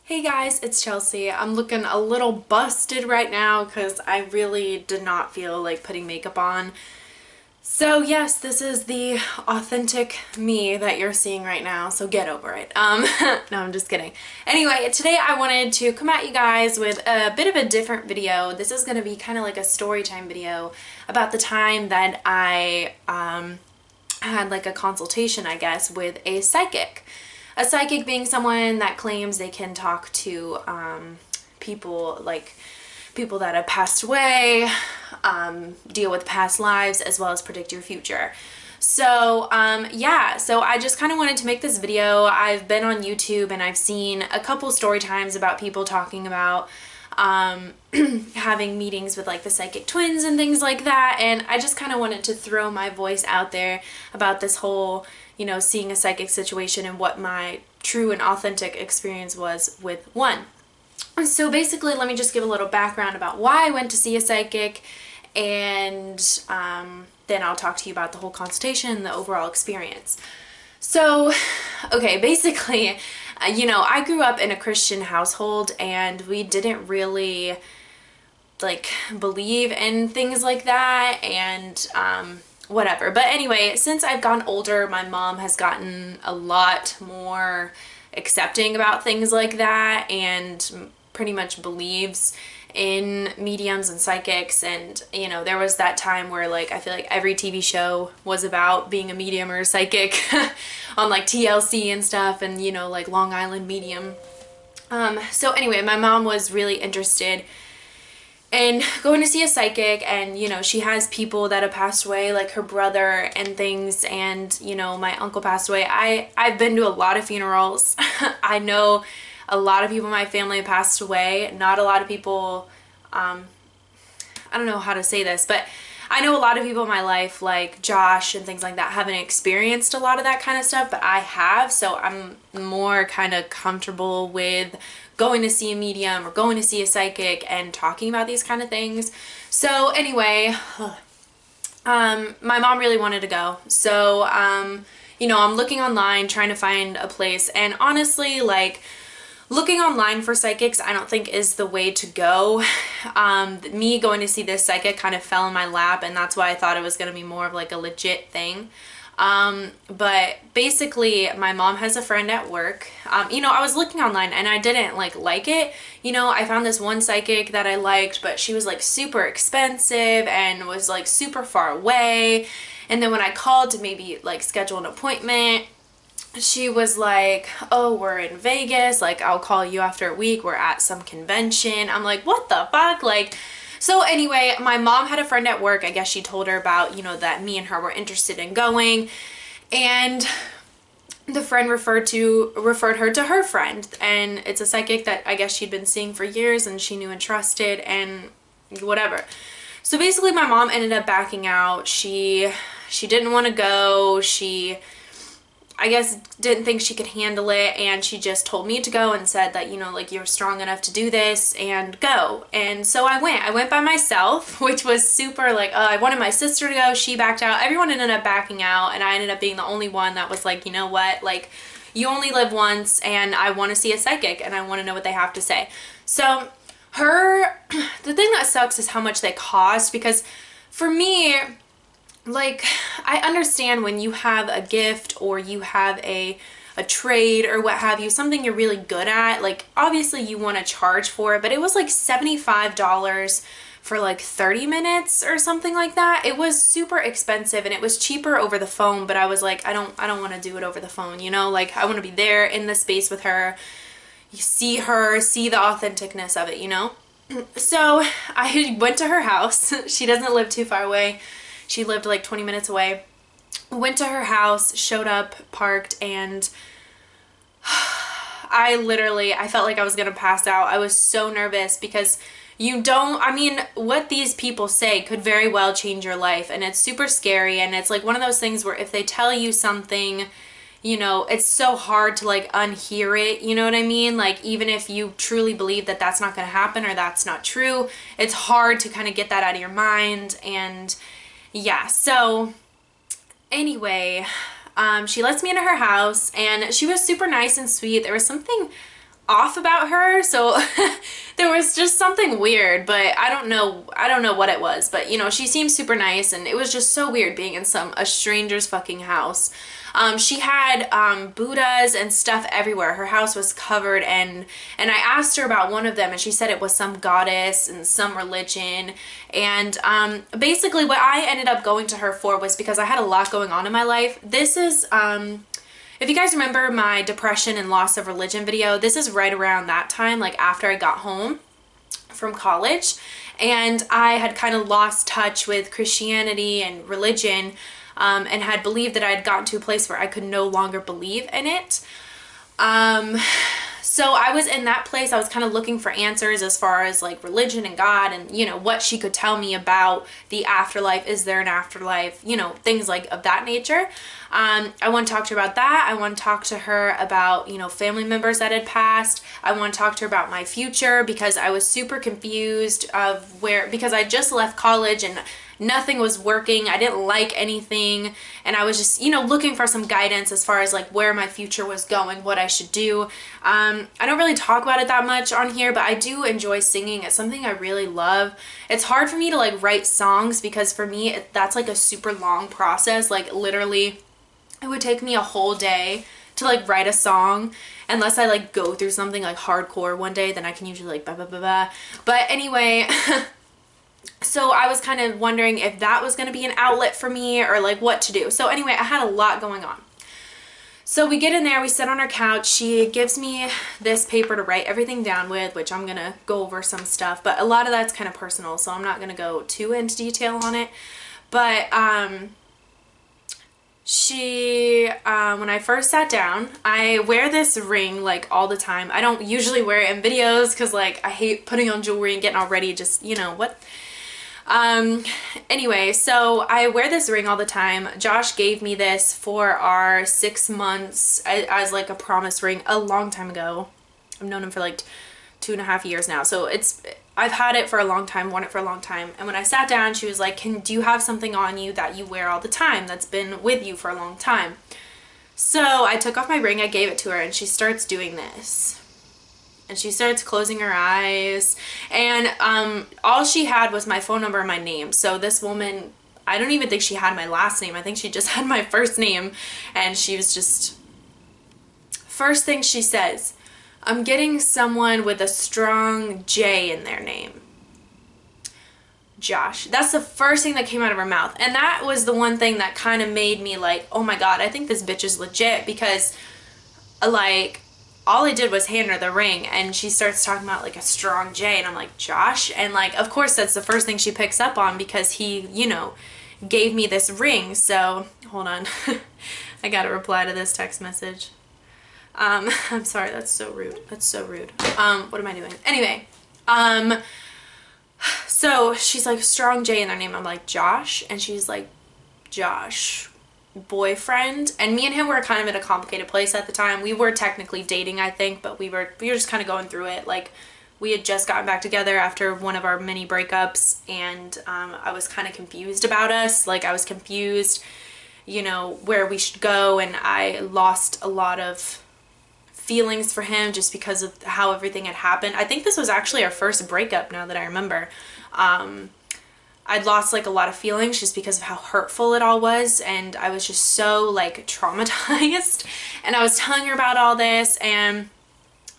Hey guys, it's Chelsea. I'm looking a little busted right now because I really did not feel like putting makeup on. So yes, this is the authentic me that you're seeing right now, so get over it. No, I'm just kidding. Anyway, today I wanted to come at you guys with a bit of a different video. This is going to be kind of like a story time video about the time that I had like a consultation, I guess, with a psychic. A psychic being someone that claims they can talk to people that have passed away, deal with past lives, as well as predict your future. So yeah, so I just kind of wanted to make this video. I've been on YouTube and I've seen a couple story times about people talking about having meetings with like the psychic twins and things like that, and I just kind of wanted to throw my voice out there about this whole, you know, seeing a psychic situation and what my true and authentic experience was with one. So basically, let me just give a little background about why I went to see a psychic, and then I'll talk to you about the whole consultation and the overall experience. So, okay, basically, you know, I grew up in a Christian household and we didn't really like believe in things like that and whatever. But anyway, since I've gotten older, my mom has gotten a lot more accepting about things like that and pretty much believes in mediums and psychics. And you know, there was that time where like I feel like every TV show was about being a medium or a psychic on like TLC and stuff, and you know, like Long Island Medium. So anyway, my mom was really interested in going to see a psychic, and you know, she has people that have passed away, like her brother and things, and you know, my uncle passed away. I've been to a lot of funerals. I know a lot of people in my family have passed away. Not a lot of people, I don't know how to say this, but I know a lot of people in my life, like Josh and things like that, haven't experienced a lot of that kind of stuff, but I have, so I'm more kind of comfortable with going to see a medium or going to see a psychic and talking about these kind of things. So anyway, my mom really wanted to go. So, you know, I'm looking online trying to find a place, and honestly, like, looking online for psychics, I don't think is the way to go. Me going to see this psychic kind of fell in my lap, and that's why I thought it was going to be more of like a legit thing. But basically, my mom has a friend at work. You know, I was looking online and I didn't like it. You know, I found this one psychic that I liked, but she was like super expensive and was like super far away. And then when I called to maybe like schedule an appointment, she was like, oh, we're in Vegas, like I'll call you after a week, we're at some convention. I'm like, what the fuck? Like, so anyway, my mom had a friend at work. I guess she told her about, you know, that me and her were interested in going, and the friend referred her to her friend, and it's a psychic that I guess she'd been seeing for years and she knew and trusted and whatever. So basically my mom ended up backing out. She didn't want to go. She, I guess, didn't think she could handle it, and she just told me to go and said that, you know, like, you're strong enough to do this and go. And so I went by myself, which was super, like, I wanted my sister to go, she backed out, everyone ended up backing out, and I ended up being the only one that was like, you know what, like, you only live once and I want to see a psychic and I want to know what they have to say. So the thing that sucks is how much they cost, because for me, like, I understand when you have a gift or you have a trade or what have you, something you're really good at, like, obviously you want to charge for it, but it was like $75 for like 30 minutes or something like that. It was super expensive, and it was cheaper over the phone, but I was like, I don't want to do it over the phone, you know, like, I want to be there in the space with her, you see her, see the authenticness of it, you know? So I went to her house. She doesn't live too far away. She lived like 20 minutes away. Went to her house, showed up, parked, and I felt like I was gonna pass out. I was so nervous because I mean, what these people say could very well change your life, and it's super scary, and it's like one of those things where if they tell you something, you know, it's so hard to like unhear it, you know what I mean? Like, even if you truly believe that that's not gonna happen or that's not true, it's hard to kind of get that out of your mind. And yeah, so anyway, she lets me into her house, and she was super nice and sweet. There was something off about her. So there was just something weird, but I don't know what it was. But you know, she seemed super nice, and it was just so weird being in a stranger's fucking house. She had Buddhas and stuff everywhere. Her house was covered, and I asked her about one of them, and she said it was some goddess and some religion. And basically what I ended up going to her for was because I had a lot going on in my life. This is if you guys remember my depression and loss of religion video, this is right around that time, like after I got home from college, and I had kind of lost touch with Christianity and religion, and had believed that I had gotten to a place where I could no longer believe in it. So I was in that place. I was kind of looking for answers as far as like religion and God, and you know, what she could tell me about the afterlife. Is there an afterlife? You know, things like of that nature. I want to talk to her about that. I want to talk to her about, you know, family members that had passed. I want to talk to her about my future, because I was super confused of because I just left college and nothing was working. I didn't like anything, and I was just, you know, looking for some guidance as far as like where my future was going, what I should do. I don't really talk about it that much on here, but I do enjoy singing. It's something I really love. It's hard for me to like write songs, because for me that's like a super long process. Like literally it would take me a whole day to like write a song, unless I like go through something like hardcore one day, then I can usually like blah blah blah blah. But anyway, so I was kind of wondering if that was going to be an outlet for me, or like what to do. So anyway, I had a lot going on. So we get in there, we sit on our couch. She gives me this paper to write everything down with, which I'm going to go over some stuff, but a lot of that's kind of personal, so I'm not going to go too into detail on it. But when I first sat down, I wear this ring like all the time. I don't usually wear it in videos because like I hate putting on jewelry and getting all ready, just, you know what. Anyway, so I wear this ring all the time. Josh gave me this for our 6 months as like a promise ring a long time ago. I've known him for like 2.5 years now, so I've had it for a long time, worn it for a long time. And when I sat down, she was like, do you have something on you that you wear all the time that's been with you for a long time? So I took off my ring, I gave it to her, and she starts doing this. And she starts closing her eyes, and all she had was my phone number and my name. So this woman, I don't even think she had my last name. I think she just had my first name, and she was just, first thing she says, I'm getting someone with a strong J in their name. Josh. That's the first thing that came out of her mouth. And that was the one thing that kind of made me like, oh my God, I think this bitch is legit, because like, all I did was hand her the ring, and she starts talking about like a strong J, and I'm like, Josh? And like, of course that's the first thing she picks up on, because he, you know, gave me this ring. So hold on. I gotta reply to this text message. I'm sorry, that's so rude. That's so rude. What am I doing? Anyway, so she's like, strong J in their name. I'm like, Josh? And she's like, Josh, boyfriend. And me and him were kind of in a complicated place at the time. We were technically dating, I think, but we were just kind of going through it. Like, we had just gotten back together after one of our many breakups, and I was kind of confused about us. Like, I was confused, you know, where we should go, and I lost a lot of feelings for him just because of how everything had happened. I think this was actually our first breakup, now that I remember. I'd lost like a lot of feelings just because of how hurtful it all was, and I was just so like traumatized. And I was telling her about all this, and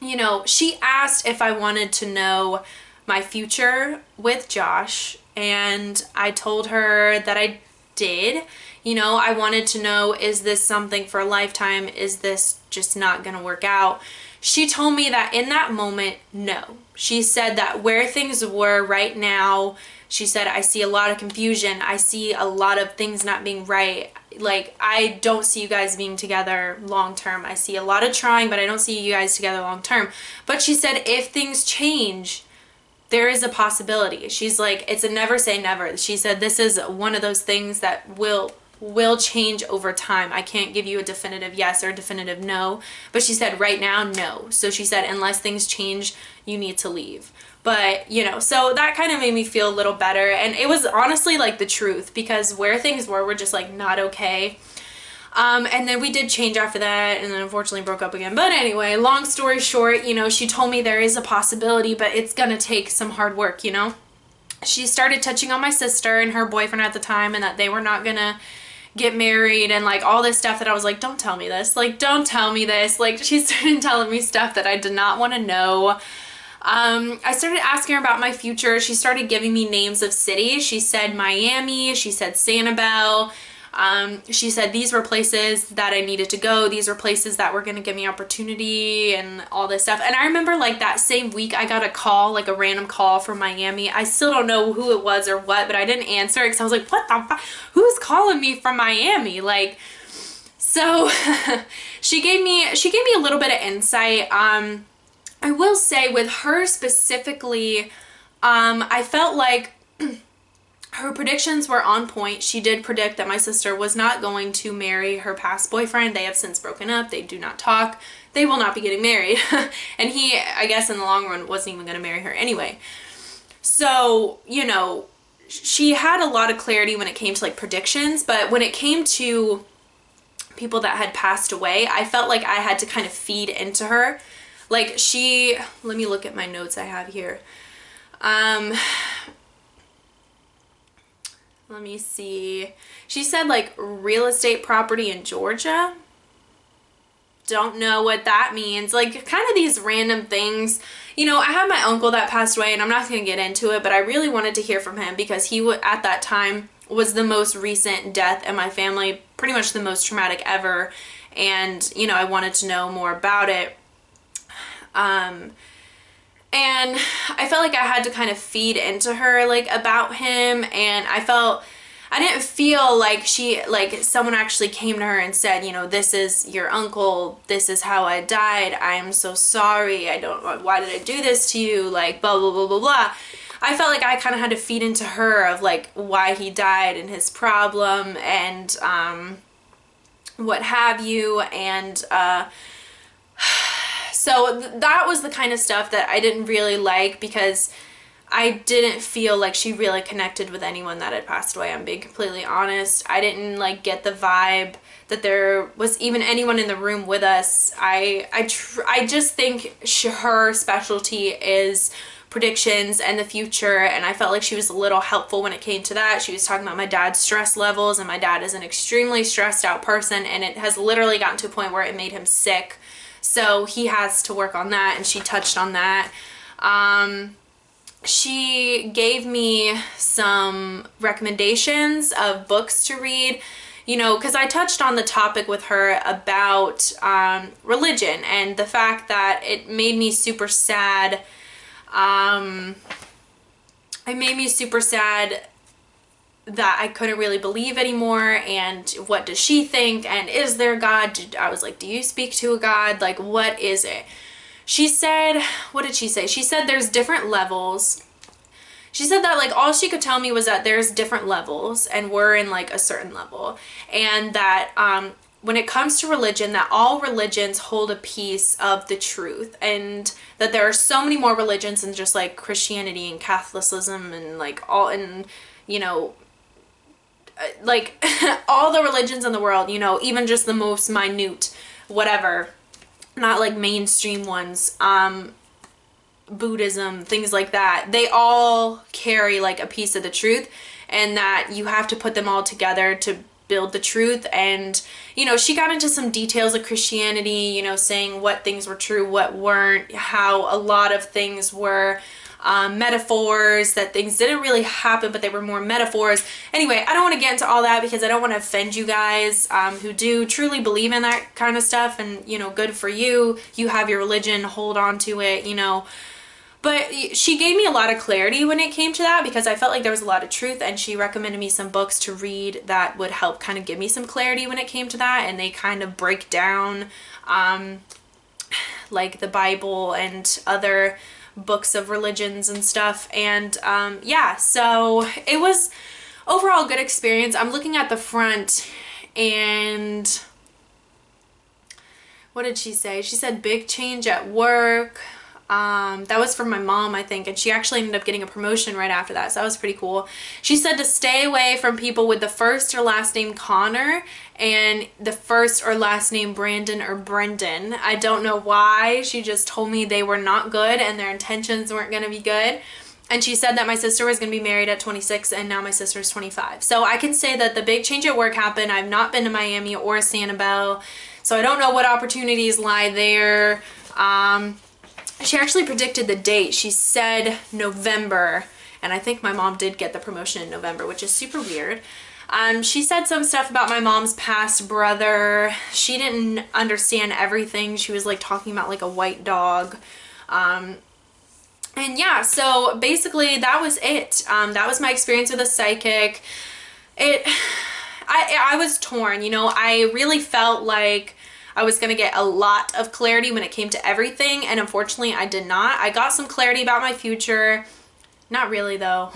you know, she asked if I wanted to know my future with Josh, and I told her that I did. You know, I wanted to know, is this something for a lifetime? Is this just not gonna work out? She told me that in that moment, no. She said that where things were right now, she said, I see a lot of confusion. I see a lot of things not being right. Like, I don't see you guys being together long term. I see a lot of trying, but I don't see you guys together long term. But she said, if things change, there is a possibility. She's like, it's a never say never. She said, this is one of those things that will change over time. I can't give you a definitive yes or a definitive no. But she said, right now, no. So she said, unless things change, you need to leave. But, you know, so that kind of made me feel a little better. And it was honestly like the truth, because where things were just like not okay. And then we did change after that, and then unfortunately broke up again. But anyway, long story short, you know, she told me there is a possibility, but it's gonna take some hard work, you know? She started touching on my sister and her boyfriend at the time, and that they were not gonna get married and like all this stuff that I was like, don't tell me this, like don't tell me this. Like she started telling me stuff that I did not want to know. I started asking her about my future. She started giving me names of cities. She said Miami, she said Sanibel. She said these were places that I needed to go. These were places that were going to give me opportunity and all this stuff. And I remember like that same week I got a call, like a random call from Miami. I still don't know who it was or what, but I didn't answer it because I was like, what the fuck? Who's calling me from Miami? Like, so she gave me a little bit of insight. I will say with her specifically, I felt like her predictions were on point. She did predict that my sister was not going to marry her past boyfriend. They have since broken up. They do not talk. They will not be getting married. And he, I guess in the long run, wasn't even going to marry her anyway. So, you know, she had a lot of clarity when it came to like predictions, but when it came to people that had passed away, I felt like I had to kind of feed into her. Like she, let me look at my notes I have here. Let me see. She said like real estate property in Georgia. Don't know what that means. Like kind of these random things. You know, I had my uncle that passed away and I'm not going to get into it, but I really wanted to hear from him because he at that time was the most recent death in my family, pretty much the most traumatic ever. And, you know, I wanted to know more about it. And I felt like I had to kind of feed into her, like, about him, and I didn't feel like someone actually came to her and said, you know, this is your uncle, this is how I died, I am so sorry, why did I do this to you, like, blah, blah, blah, blah, blah. I felt like I kind of had to feed into her of, like, why he died and his problem, and, what have you, and, so that was the kind of stuff that I didn't really like because I didn't feel like she really connected with anyone that had passed away. I'm being completely honest. I didn't like get the vibe that there was even anyone in the room with us. I just think her specialty is predictions and the future, and I felt like she was a little helpful when it came to that. She was talking about my dad's stress levels, and my dad is an extremely stressed out person, and it has literally gotten to a point where it made him sick. So he has to work on that, and she touched on that. She gave me some recommendations of books to read, you know, because I touched on the topic with her about religion and the fact that it made me super sad. It made me super sad that I couldn't really believe anymore, and what does she think, and is there God? I was like, do you speak to a God? Like, what is it? She said, what did she say? She said there's different levels. She said that like all she could tell me was that there's different levels and we're in like a certain level, and that when it comes to religion, that all religions hold a piece of the truth, and that there are so many more religions than just like Christianity and Catholicism and like all, and you know, like all the religions in the world, you know, even just the most minute, whatever, not like mainstream ones, Buddhism, things like that, they all carry like a piece of the truth, and that you have to put them all together to build the truth. And you know, she got into some details of Christianity, you know, saying what things were true, what weren't, how a lot of things were metaphors, that things didn't really happen but they were more metaphors. Anyway, I don't want to get into all that because I don't want to offend you guys who do truly believe in that kind of stuff, and you know, good for you, you have your religion, hold on to it, you know. But she gave me a lot of clarity when it came to that because I felt like there was a lot of truth, and she recommended me some books to read that would help kind of give me some clarity when it came to that, and they kind of break down like the Bible and other books of religions and stuff. And yeah, so it was overall a good experience. I'm looking at the front, and what did she say? She said big change at work. That was from my mom, I think, and she actually ended up getting a promotion right after that, so that was pretty cool. She said to stay away from people with the first or last name Connor and the first or last name Brandon or Brendan. I don't know why. She just told me they were not good and their intentions weren't going to be good. And she said that my sister was going to be married at 26 and now my sister's 25. So I can say that the big change at work happened. I've not been to Miami or Sanibel, so I don't know what opportunities lie there. She actually predicted the date. She said November, and I think my mom did get the promotion in November, which is super weird. She said some stuff about my mom's past brother. She didn't understand everything. She was like talking about like a white dog. And yeah, so basically that was it. That was my experience with a psychic. I was torn, you know. I really felt like I was going to get a lot of clarity when it came to everything, and unfortunately I did not. I got some clarity about my future. Not really though.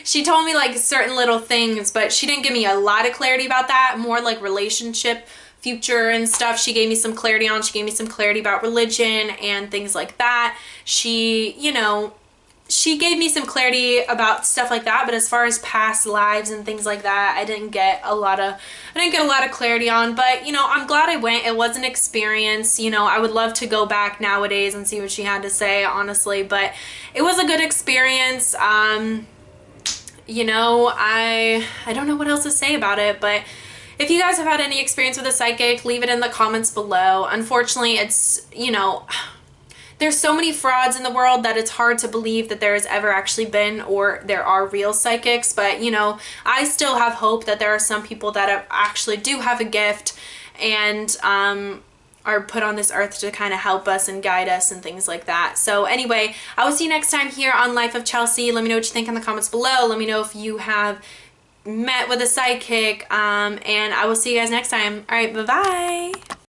She told me like certain little things, but she didn't give me a lot of clarity about that. More like relationship, future and stuff she gave me some clarity on. She gave me some clarity about religion and things like that. She, you know, she gave me some clarity about stuff like that, but as far as past lives and things like that, I didn't get a lot of clarity on. But you know, I'm glad I went. It was an experience. You know, I would love to go back nowadays and see what she had to say, honestly, but it was a good experience. You know, I don't know what else to say about it, but if you guys have had any experience with a psychic, leave it in the comments below. Unfortunately, it's, you know, there's so many frauds in the world that it's hard to believe that there has ever actually been or there are real psychics. But, you know, I still have hope that there are some people that actually do have a gift and are put on this earth to kind of help us and guide us and things like that. So anyway, I will see you next time here on Life of Chelsey. Let me know what you think in the comments below. Let me know if you have met with a psychic, and I will see you guys next time. All right, bye-bye.